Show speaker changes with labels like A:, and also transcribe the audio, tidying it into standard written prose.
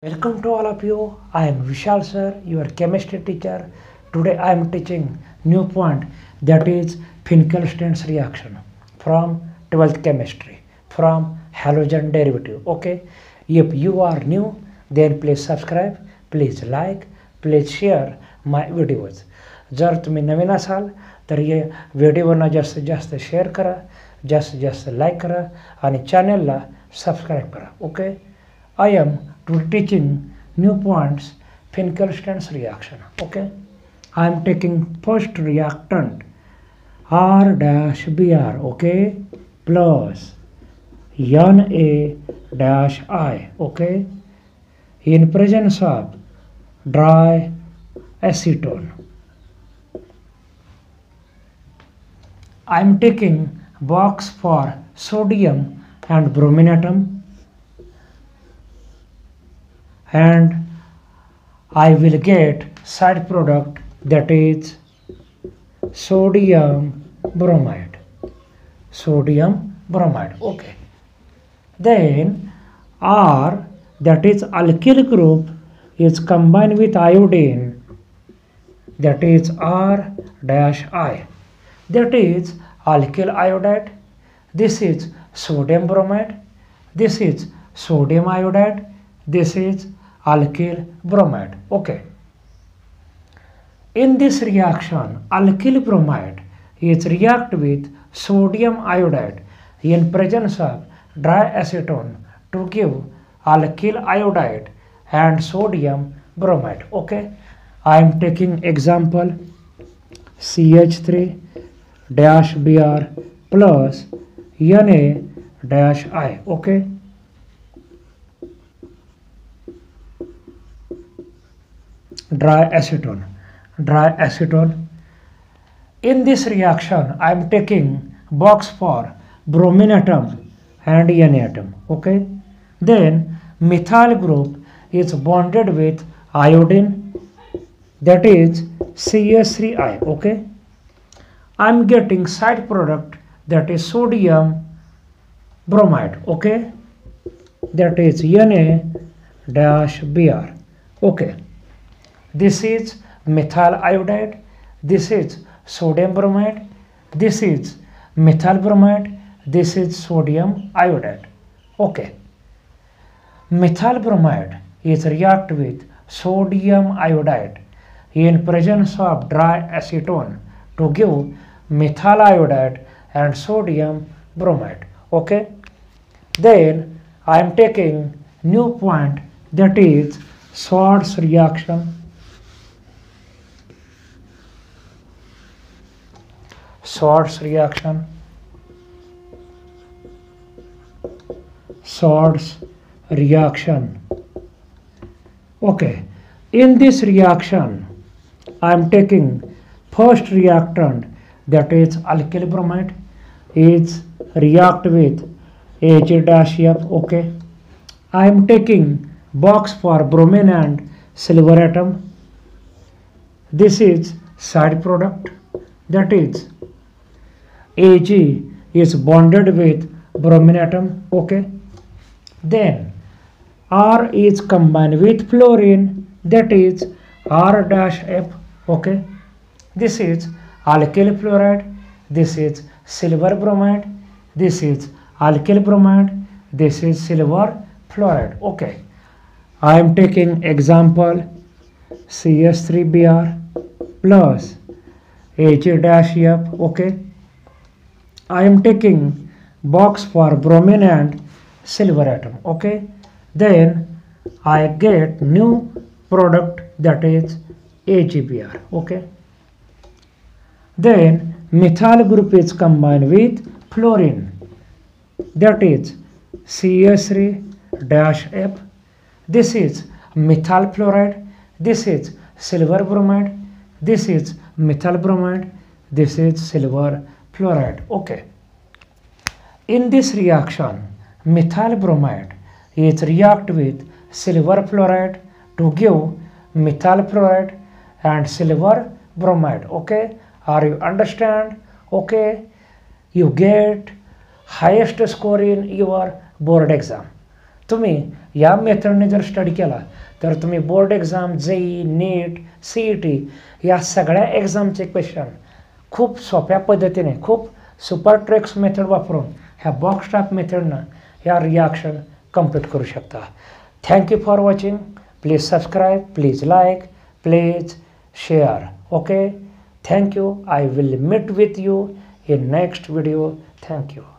A: Welcome to all of you. I am Vishal sir, your chemistry teacher. Today I am teaching new point, that is Finkelstein's reaction from 12th chemistry from halogen derivative. Okay. If you are new, then please subscribe, please like, please share my videos. जर तुम्ही नवीन असाल तर हे व्हिडिओना जास्तीत जास्त share करा, जास्तीत जास्त like करा आणि चॅनलला सबस्क्राईब करा. Okay. I am to teaching new points Finkelstein's reaction. Okay, I am taking first reactant R dash Br. Okay, plus Na dash I. Okay, in presence of dry acetone. I am taking box for sodium and bromine atom, and I will get side product, that is sodium bromide. Sodium bromide. Okay. Then R, that is alkyl group, is combined with iodine, that is R dash I. That is alkyl iodide. This is sodium bromide. This is sodium iodide. This is alkyl bromide. Okay. In this reaction, alkyl bromide is react with sodium iodide in presence of dry acetone to give alkyl iodide and sodium bromide. Okay. I am taking example CH3 dash Br plus Na dash I. Okay. Dry acetone. In this reaction, I am taking box for bromine atom and Na atom. Okay. Then methyl group is bonded with iodine, that is CH3I. Okay. I am getting side product, that is sodium bromide. Okay. That is Na dash Br. Okay. This is methyl iodide, this is sodium bromide, this is methyl bromide, this is sodium iodide. Okay. Methyl bromide is react with sodium iodide in presence of dry acetone to give methyl iodide and sodium bromide. Okay. Then I am taking new point, that is Schwarz reaction. Schwarz reaction. Schwarz reaction. Okay. In this reaction, I am taking first reactant, that is alkyl bromide, is react with Ag-F. Okay. I am taking box for bromine and silver atom. This is side product, that is Ag is bonded with bromine atom. Okay. Then R is combined with fluorine, that is R dash F. Okay. This is alkyl fluoride. This is silver bromide. This is alkyl bromide. This is silver fluoride. Okay. I am taking example CH3Br plus Ag-F. Okay. I am taking box for bromine and silver atom. Okay. Then I get new product, that is AgBr. Okay. Then methyl group is combined with fluorine, that is CH3-F. This is methyl fluoride. This is silver bromide. This is methyl bromide. This is silver fluoride. Okay. In this reaction, methyl bromide is react with silver fluoride to give methyl fluoride and silver bromide. Okay. Are you understand? Okay. You get highest score in your board exam. तुम्ही या मेथडने जर study केला तर तुम्ही board exam, JEE, NEET, CET या सगळ्या एक्झामचे question खूप सोप्या पद्धतीने, खूप सुपर ट्रिक्स मेथड वापरून ह्या बॉक्स टाईप मेथडनं ह्या रिॲक्शन कंप्लीट करू शकता. Thank you for watching. Please subscribe, please like, please share. Okay, thank you. I will meet with you in next video. Thank you.